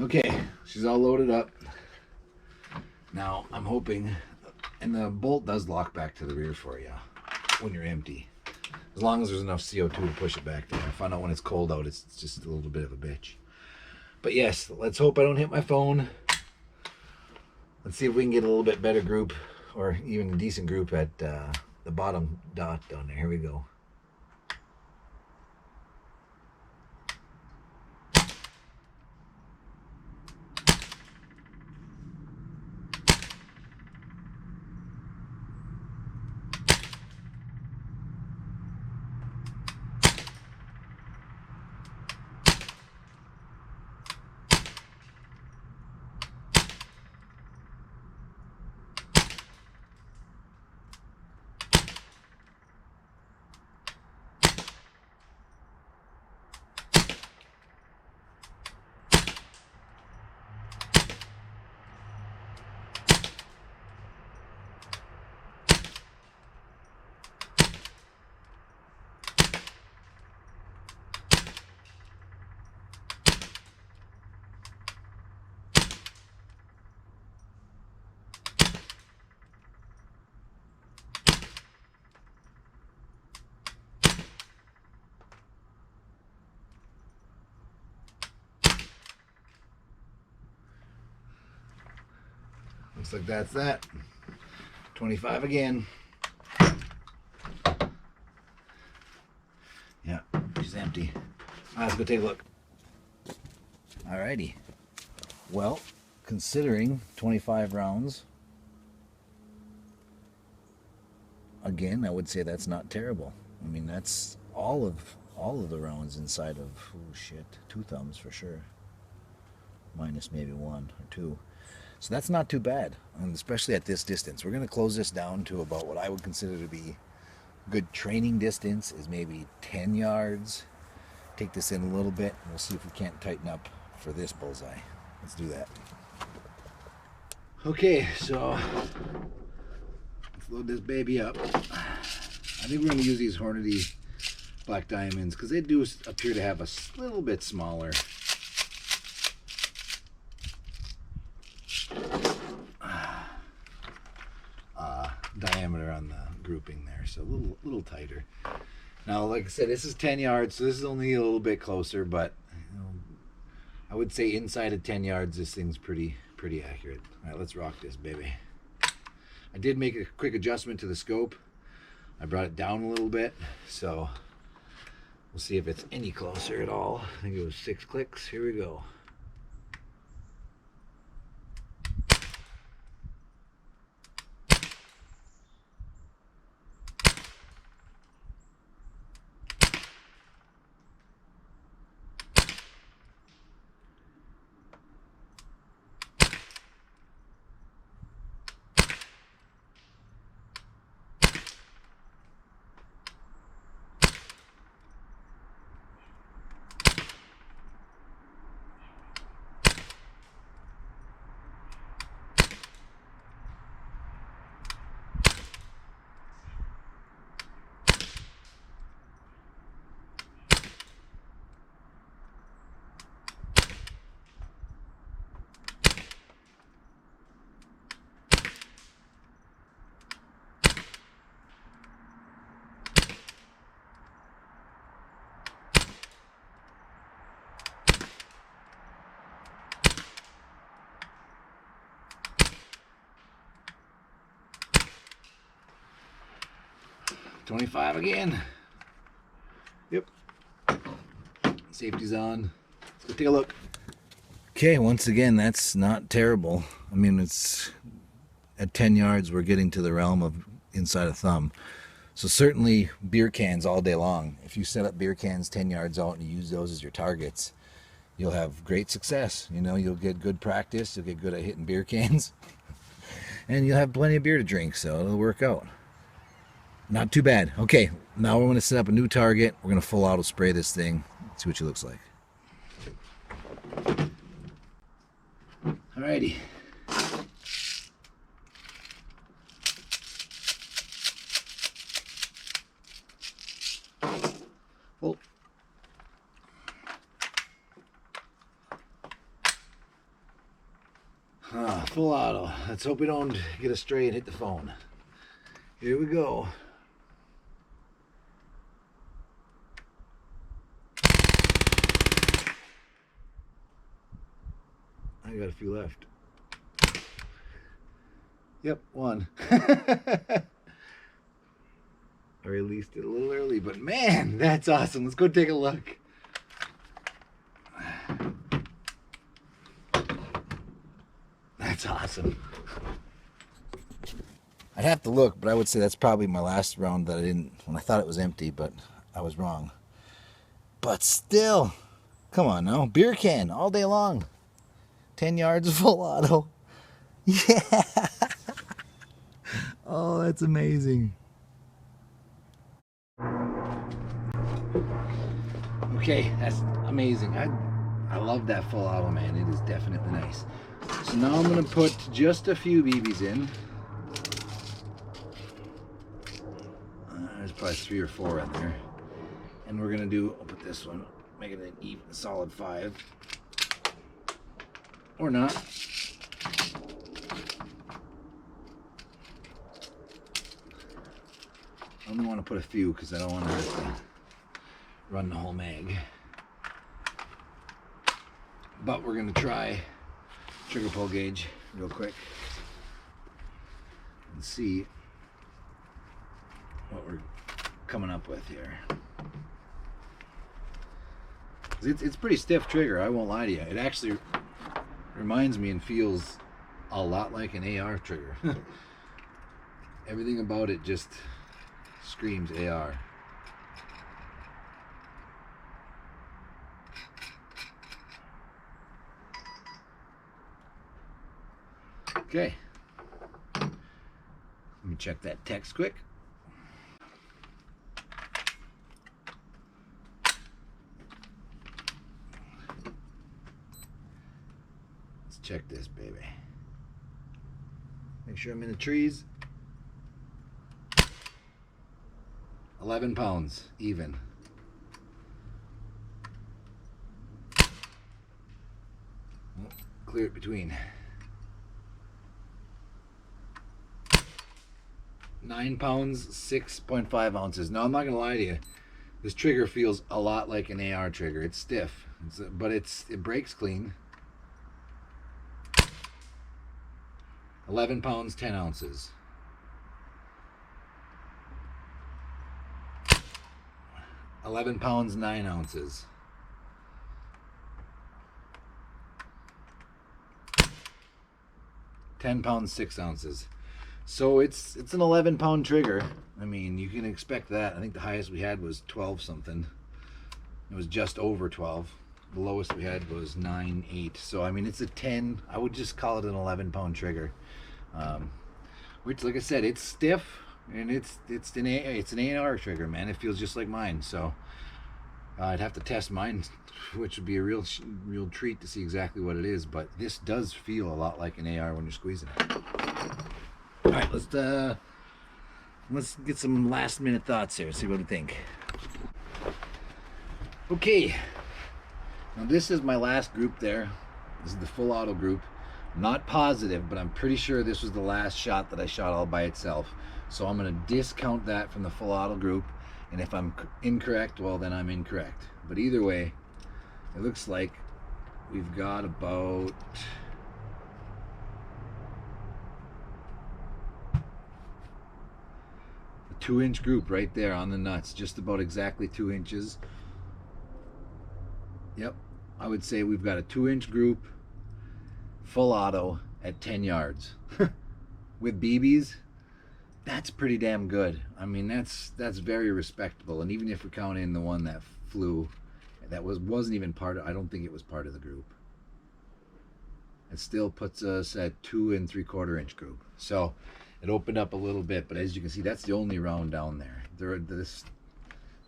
Okay, she's all loaded up. Now I'm hoping, and the bolt does lock back to the rear for you when you're empty. As long as there's enough CO2 to push it back there. I found out when it's cold out, it's just a little bit of a bitch. But yes, let's hope I don't hit my phone. Let's see if we can get a little bit better group, or even a decent group at the bottom dot down there. Here we go. Looks like that's that. 25 again. Yeah, she's empty. Let's go take a look. Alrighty. Well, considering 25 rounds, again, I would say that's not terrible. I mean, that's all of the rounds inside of, oh shit, 2 thumbs for sure. Minus maybe 1 or 2. So that's not too bad, and especially at this distance. We're going to close this down to about what I would consider to be good training distance, is maybe 10 yards. Take this in a little bit, and we'll see if we can't tighten up for this bullseye. Let's do that. Okay, so let's load this baby up. I think we're going to use these Hornady Black Diamonds because they do appear to have a little bit smaller diameter on the grouping there, so a little tighter. Now, like I said, this is 10 yards, so this is only a little bit closer, but I would say inside of 10 yards, this thing's pretty accurate. All right, let's rock this baby. I did make a quick adjustment to the scope. I brought it down a little bit, so we'll see if it's any closer at all. I think it was 6 clicks. Here we go. $25 again. Yep. Safety's on. Let's go take a look. Okay, once again, that's not terrible. I mean, it's at 10 yards, we're getting to the realm of inside a thumb. So certainly beer cans all day long. If you set up beer cans 10 yards out and you use those as your targets, you'll have great success. You know, you'll get good practice. You'll get good at hitting beer cans. And you'll have plenty of beer to drink, so it'll work out. Not too bad. Okay, now we're going to set up a new target. We're going to full auto spray this thing. See what she looks like. Alrighty. Well, full auto. Let's hope we don't get astray and hit the phone. Here we go. I got a few left. Yep, one. I released it a little early, but man, that's awesome. Let's go take a look. That's awesome. I'd have to look, but I would say that's probably my last round that I didn't, when I thought it was empty, but I was wrong. But still, come on now, beer can all day long. 10 yards full auto. Yeah. Oh, that's amazing. Okay, that's amazing. I love that full auto, man. It is definitely nice. So now I'm going to put just a few BBs in. There's probably 3 or 4 in there. And we're going to do, I'll put this one, make it an even solid 5. Or not. I only want to put a few because I don't want to have to run the whole mag. But we're going to try trigger pull gauge real quick and see what we're coming up with here. It's pretty stiff trigger, I won't lie to you. It actually reminds me and feels a lot like an AR trigger. Everything about it just screams AR. Okay. Let me check that text quick. Let's check this, baby. Make sure I'm in the trees. 11 pounds, even. Clear it between. 9 pounds, 6.5 ounces. Now, I'm not going to lie to you. This trigger feels a lot like an AR trigger. It's stiff, but it breaks clean. 11 pounds, 10 ounces. 11 pounds, 9 ounces. 10 pounds, 6 ounces. So it's an 11-pound trigger. I mean, you can expect that. I think the highest we had was 12 something. It was just over 12. The lowest we had was 9.8. So I mean, it's a 10. I would just call it an 11-pound trigger. Which, like I said, it's stiff and it's an AR trigger, man. It feels just like mine. So I'd have to test mine, which would be a real treat to see exactly what it is. But this does feel a lot like an AR when you're squeezing it. All right, let's get some last minute thoughts here. See what we think. Okay, now this is my last group there. This is the full auto group. Not positive, but I'm pretty sure this was the last shot that I shot all by itself. So I'm going to discount that from the full auto group. And if I'm incorrect, well, then I'm incorrect. But either way, it looks like we've got about a 2-inch group right there on the nuts. Just about exactly 2 inches. Yep, I would say we've got a 2-inch group, full auto at 10 yards. With BBs, that's pretty damn good. I mean, that's very respectable. And even if we count in the one that flew, that wasn't even part of, I don't think it was part of the group. It still puts us at 2 3/4 inch group. So it opened up a little bit, but as you can see, that's the only round down there.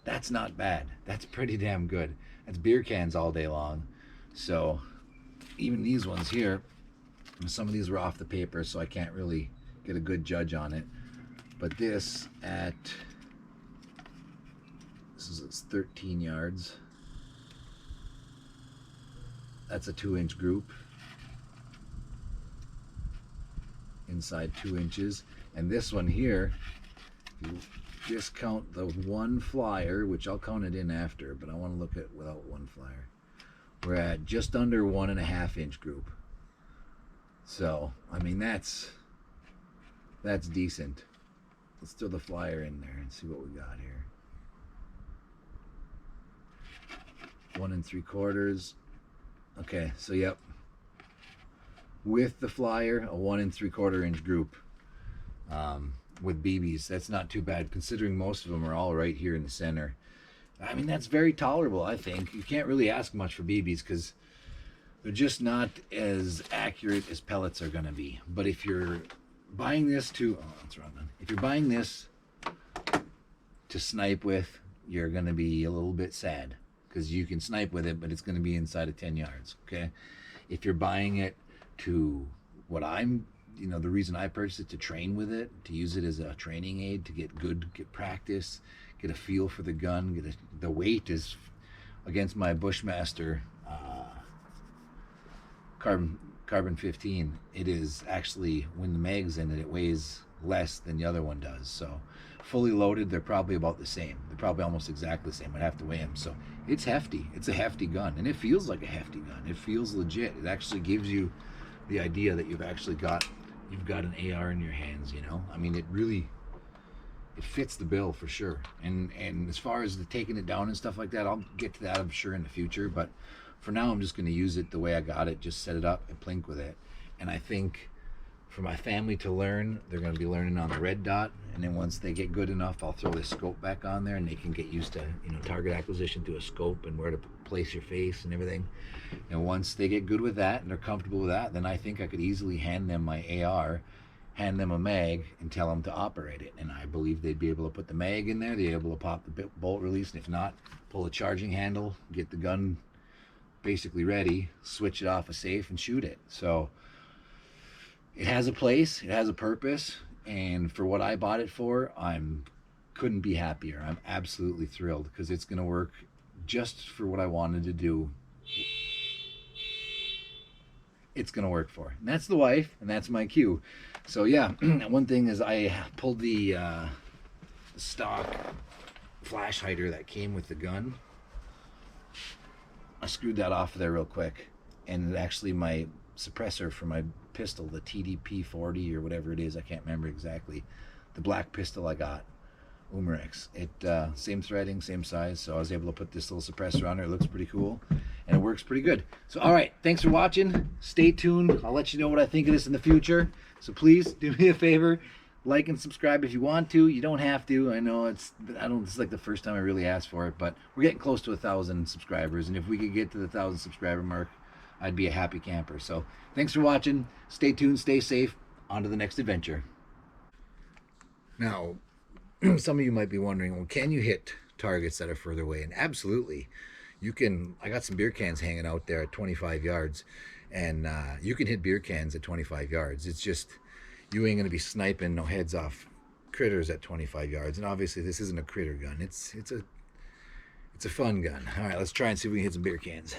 That's not bad. That's pretty damn good. That's beer cans all day long. So even these ones here, some of these were off the paper, so I can't really get a good judge on it. But this is 13 yards. That's a 2-inch group. inside 2 inches. And this one here, if you discount the one flyer, which I'll count it in after, but I want to look at without one flyer, we're at just under 1.5 inch group. So I mean, that's decent. Let's throw the flyer in there and see what we got here. 1 3/4. Okay, so yep, with the flyer, a 1 3/4 inch group. With BBs, that's not too bad considering most of them are all right here in the center. I mean, that's very tolerable. I think you can't really ask much for BBs because they're just not as accurate as pellets are going to be. But if you're buying this to, oh, that's wrong one. If you're buying this to snipe with, you're going to be a little bit sad because you can snipe with it, but it's going to be inside of 10 yards. Okay. If you're buying it to what I'm, the reason I purchased it, to train with it, to use it as a training aid, to get good, get practice, get a feel for the gun. The weight is against my Bushmaster carbon 15. It is actually, when the mag's in it, it weighs less than the other one does. So fully loaded, they're probably about the same. They're probably almost exactly the same. I'd have to weigh them. So it's hefty. It's a hefty gun, and it feels like a hefty gun. It feels legit. It actually gives you the idea that you've actually got an AR in your hands. I mean, it fits the bill for sure. And as far as the taking it down and stuff like that, I'll get to that, I'm sure, in the future. But for now, I'm just going to use it the way I got it. Just set it up and plink with it. And I think for my family to learn, they're going to be learning on the red dot. And then once they get good enough, I'll throw this scope back on there, and they can get used to target acquisition through a scope and where to place your face and everything. And once they get good with that and they're comfortable with that, then I think I could easily hand them my AR, hand them a mag, and tell them to operate it. And I believe they'd be able to put the mag in there, they'd be able to pop the bolt release, and if not, pull a charging handle, get the gun basically ready, switch it off a safe, and shoot it. So it has a place, it has a purpose, and for what I bought it for, couldn't be happier. I'm absolutely thrilled because it's going to work just for what I wanted to do. It's going to work for. And that's the wife, and that's my cue. So yeah, one thing is I pulled the stock flash hider that came with the gun. I screwed that off of there real quick, and actually my suppressor for my pistol, the TDP 40 or whatever it is, I can't remember exactly, the black pistol I got, Umarex, it same threading, same size, so I was able to put this little suppressor on there. It looks pretty cool, and it works pretty good. So all right, thanks for watching. Stay tuned. I'll let you know what I think of this in the future. So please do me a favor, like and subscribe if you want to. You don't have to. I know this is like the first time I really asked for it, but we're getting close to 1,000 subscribers, and if we could get to the 1,000 subscriber mark, I'd be a happy camper. So thanks for watching. Stay tuned, stay safe. On to the next adventure. Now, some of you might be wondering, well, can you hit targets that are further away? And absolutely, you can. I got some beer cans hanging out there at 25 yards, and you can hit beer cans at 25 yards. It's just, you ain't going to be sniping no heads off critters at 25 yards. And obviously, this isn't a critter gun. It's a fun gun. All right, let's try and see if we can hit some beer cans.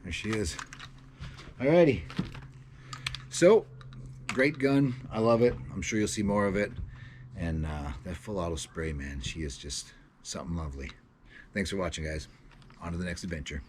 There she is. Alrighty. So, great gun. I love it. I'm sure you'll see more of it. And that full auto spray, man, she is just something lovely. Thanks for watching, guys. On to the next adventure.